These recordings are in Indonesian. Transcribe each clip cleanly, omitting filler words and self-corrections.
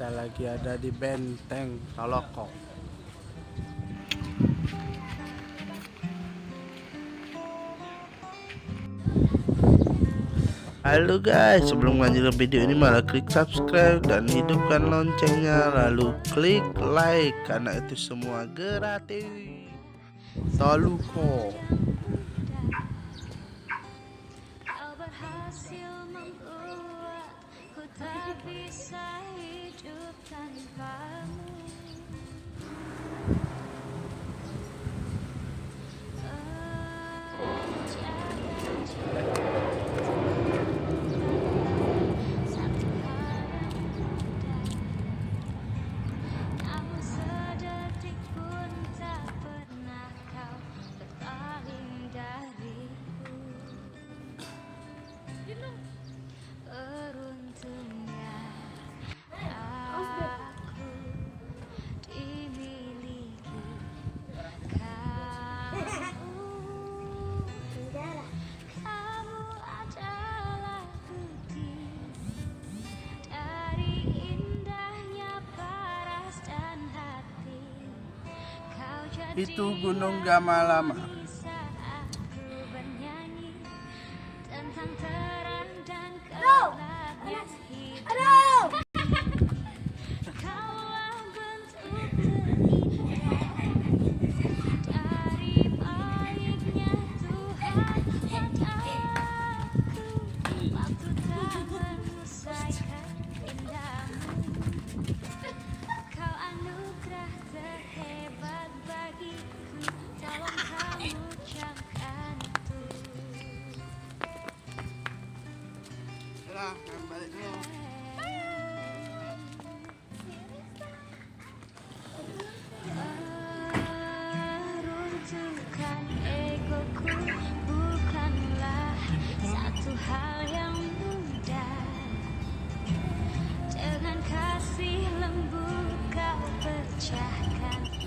Kita lagi ada di Benteng Tolokong. Halo guys, sebelum lanjut ke video ini malah klik subscribe dan hidupkan loncengnya, lalu klik like karena itu semua gratis. Tolokong. Itu Gunung Gamalama.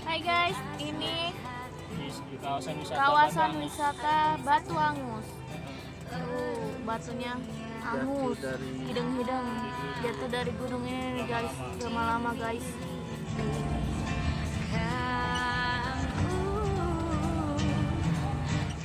Hai guys, ini kawasan wisata Batu Angus. Batunya angus, hidung-hidung, jatuh dari gunung ini guys, lama-lama guys.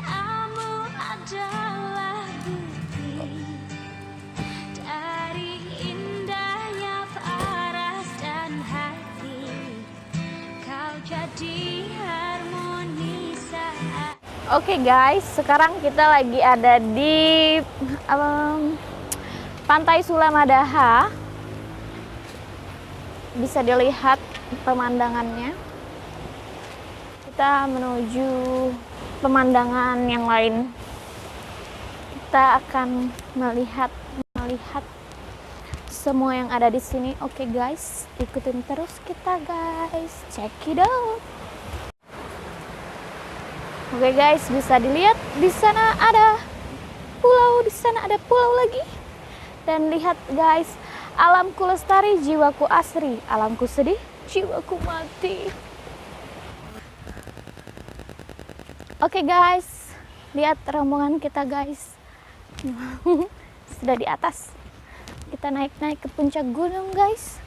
Kamu adalah bukti dari indahnya paras dan hati. Kau jadi harmoni saat. Oke guys, sekarang kita lagi ada di Pantai Sulamadaha. Bisa dilihat pemandangannya. Kita menuju pemandangan yang lain. Kita akan melihat semua yang ada di sini. Oke guys, ikutin terus kita guys. Check it out. Oke guys, bisa dilihat di sana ada pulau, di sana ada pulau lagi. Dan lihat guys, alamku lestari, jiwaku asri, alamku sedih, jiwaku mati. Oke guys, lihat rombongan kita guys. Sudah di atas. Kita naik-naik ke puncak gunung guys.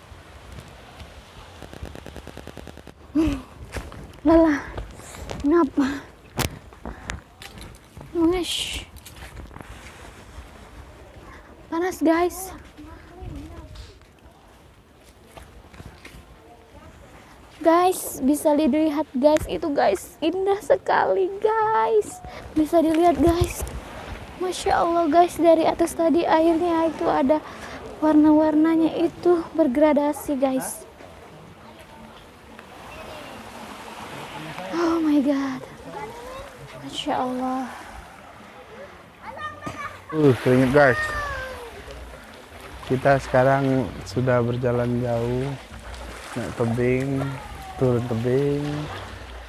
Lelah. Kenapa? Mengesh. Panas guys. Guys, bisa dilihat guys, itu guys indah sekali guys. Bisa dilihat guys. Masya Allah guys, dari atas tadi airnya itu ada warna-warnanya itu bergradasi guys. Oh my god. Masya Allah. Keringet guys. Kita sekarang sudah berjalan jauh, naik tebing, turun tebing,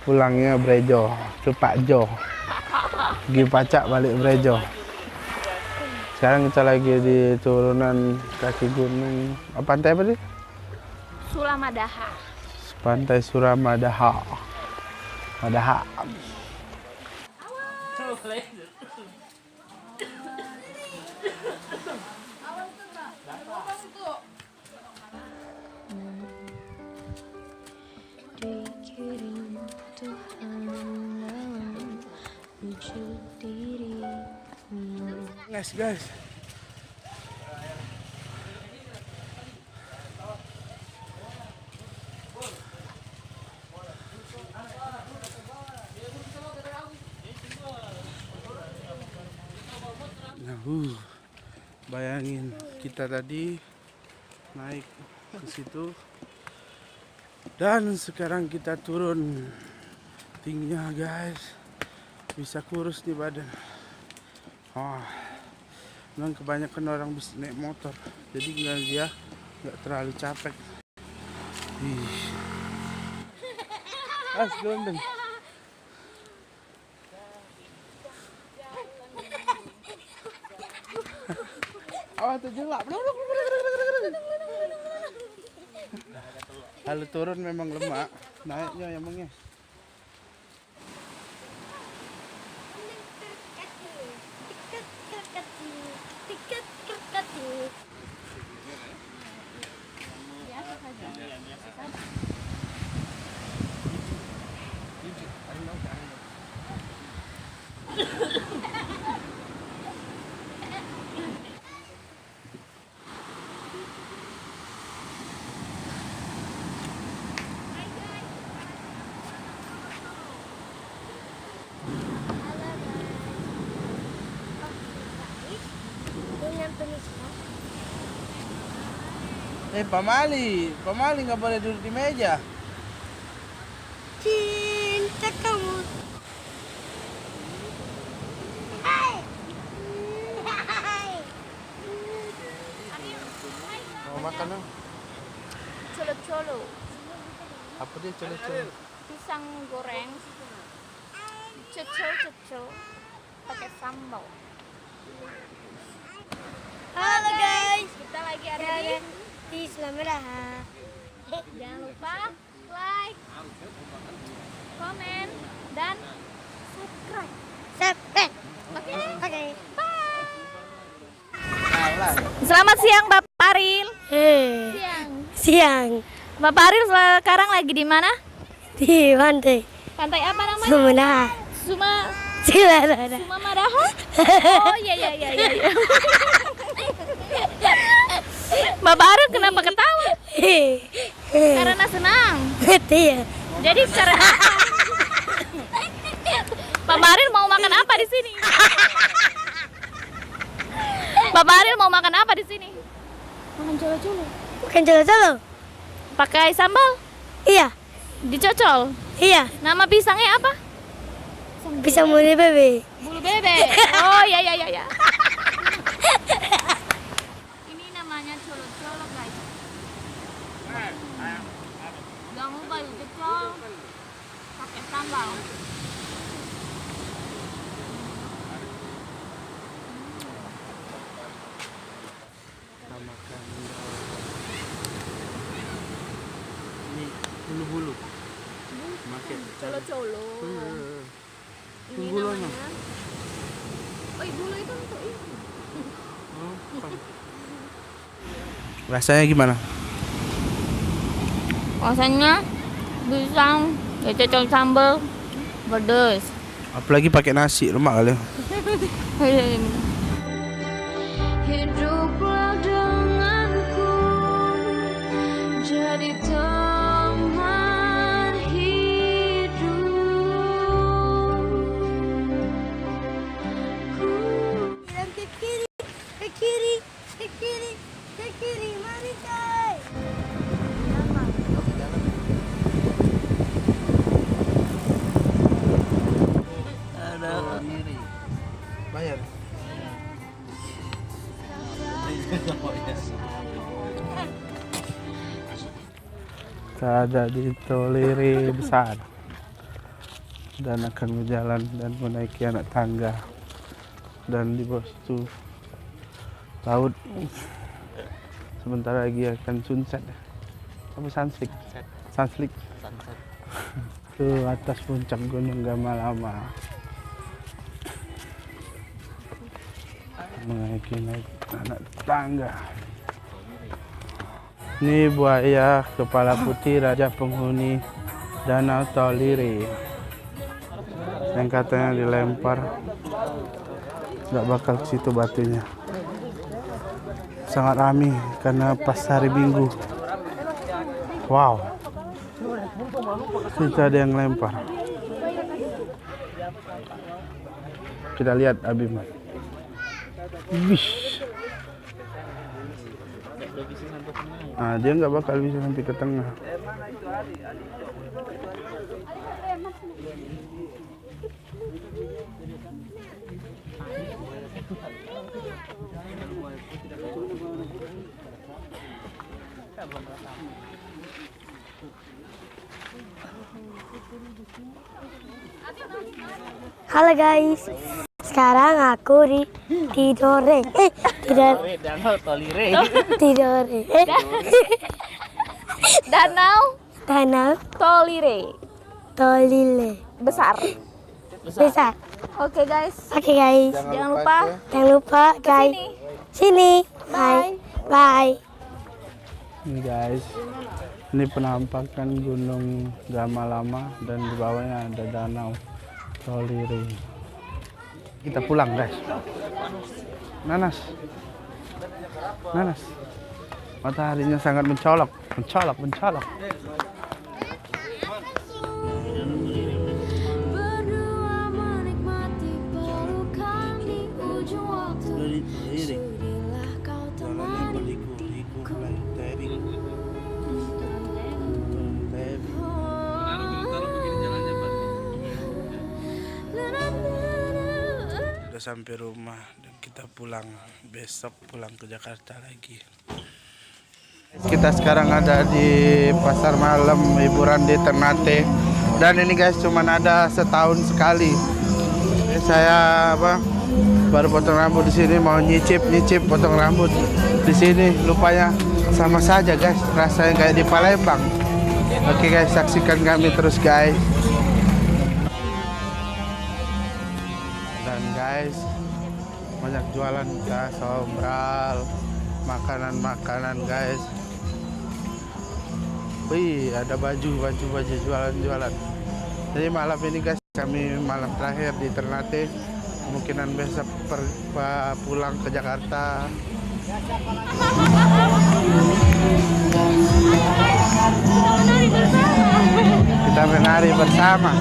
pulangnya Brejo, ke Pak Jo, pergi Pacak balik Brejo. Sekarang kita lagi di turunan kaki gunung. Pantai apa sih? Sulamadaha. Pantai Sulamadaha. Madaha. nest guys. Nah, bayangin kita tadi naik ke situ dan sekarang kita turun. Tingginya guys, bisa kurus di badan. Memang kebanyakan orang bisa naik motor, jadi dia nggak terlalu capek. Gelendeng. Terjelak. Kalau turun memang lemak, naiknya emangnya. Pamali nggak boleh duduk di meja. Cinta kamu. Hai. Mau makan dong? Colo-colo. Apa dia colo-colo? Pisang goreng. Cocol pakai sambal. Halo guys. Kita lagi ada Di Islameraha. Jangan lupa like, komen, dan subscribe. Oke. Selamat siang Bapak Aril. Siang. Bapak Aril sekarang lagi di mana? Di pantai. Pantai apa namanya? Sumena. Suma Madaha? Oh iya. Bapak Aril kenapa ketawa? Karena senang. Iya. Jadi karena apa? Bapak Aril mau makan apa di sini? Bapak Aril mau makan apa di sini? Makan colo-colo. Bukan colo-colo. Pakai sambal? Iya. Dicocol? Iya. Nama pisangnya apa? Pisang bulu bebe. Bulu bebe. Oh iya. Ini namanya colo-colo guys. Jangan lupa dicocol pakai sambal. Ini bulu-bulu. Makan Colo-colo. Ini Bulunya. namanya. Oh, bulu itu untuk ini. Rasanya gimana? Rasanya pisang, ya cocol sambal, pedes. Apalagi pakai nasi, lemak kali. Hiduplah denganku, jadi teman hidupku. Ke kiri, mari guys. Ada bayar. Kita ada di Toliri besar dan akan berjalan dan menaiki anak tangga, dan di bawah itu laut. Sebentar lagi akan sunset. Apa sunset? Sunset. Ke atas puncak Gunung Gamalama. Menaiki anak tangga. Ini buaya kepala putih raja penghuni Danau Toliri yang katanya dilempar nggak bakal ke situ batunya. Sangat ramai karena pas hari Minggu. Wow, itu ada yang lempar. Kita lihat Abim. Wish. Nah, dia nggak bakal bisa sampai ke tengah. Halo guys, sekarang aku tidore. Tidore. Danau Tolire. Besar. Bisa. Oke guys, Jangan lupa guys. sini. Sini. Bye. Bye. Ini guys, ini penampakan Gunung Gamalama dan di bawahnya ada Danau Tolire. Kita pulang guys. Nanas. Mataharinya sangat mencolok. Berdua menikmati pelukan di ujung waktu. Sudilah kau temani. Udah sampai rumah dan kita pulang. Besok pulang ke Jakarta lagi. Kita sekarang ada di pasar malam hiburan di Ternate. Dan ini guys cuman ada setahun sekali. Saya baru potong rambut di sini, mau nyicip potong rambut di sini. Lupanya sama saja guys, rasanya kayak di Palembang. Oke guys, saksikan kami terus guys. Dan guys, banyak jualan sombral, makanan guys. Wih, ada baju jualan. Jadi malam ini guys, kami malam terakhir di Ternate. Kemungkinan besok pulang ke Jakarta. Kita menari bersama.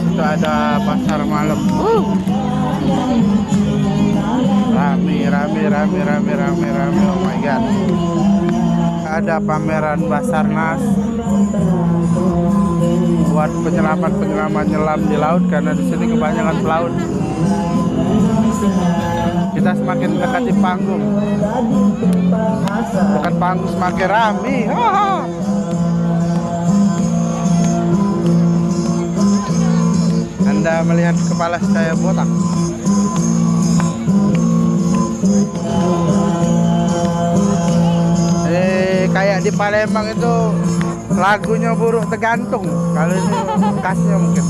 Itu ada pasar malam. Rame. Oh my god. Ada pameran Basarnas buat penyelamat nyelam di laut, karena di sini kebanyakan pelaut. Kita semakin mendekati panggung. Dekat panggung semakin ramai. Anda melihat kepala saya botak. Kayak di Palembang itu lagunya Burung Tergantung. Kalau ini khasnya mungkin.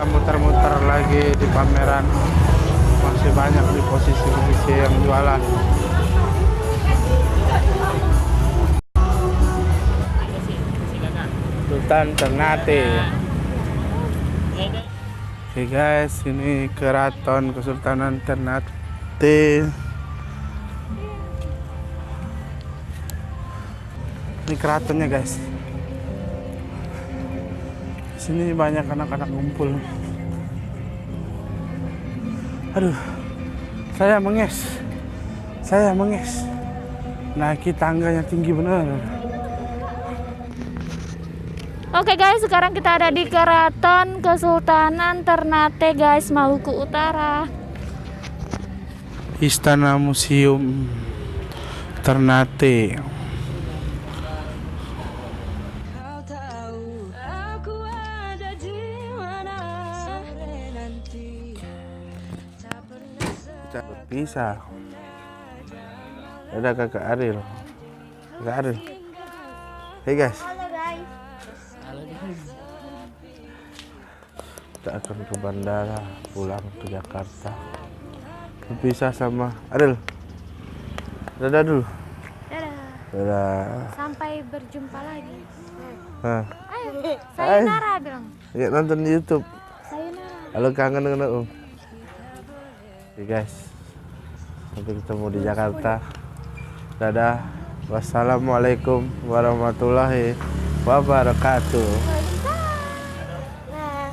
Muter-muter lagi di pameran, masih banyak di posisi-posisi yang jualan. Sultan Ternate. Oke guys, ini keraton Kesultanan Ternate. Ini keratonnya guys. Di sini banyak anak-anak ngumpul. Aduh, saya menges. Naiki tangganya tinggi bener. Oke guys, sekarang kita ada di Keraton Kesultanan Ternate guys, Maluku Utara. Istana Museum Ternate. bisa. Ada kakak Aril. Kakak Aril. Hey guys. Halo guys. Kita akan ke bandara, pulang ke Jakarta. Berpisah sama Aril. Dadah dulu. Dadah. Dadah. Sampai berjumpa lagi. Nah, Ayo, sayonara bilang. ya nonton di YouTube. Sayonara. Halo, kangen dengan Om. Oke guys, sampai ketemu di Jakarta. Dadah. Wassalamualaikum warahmatullahi wabarakatuh. Nah.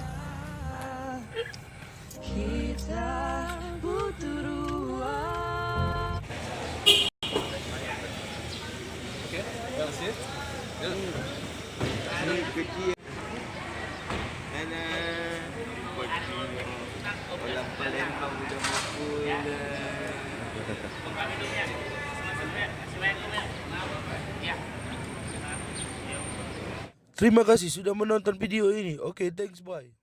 Terima kasih sudah menonton video ini. Oke, thanks, bye.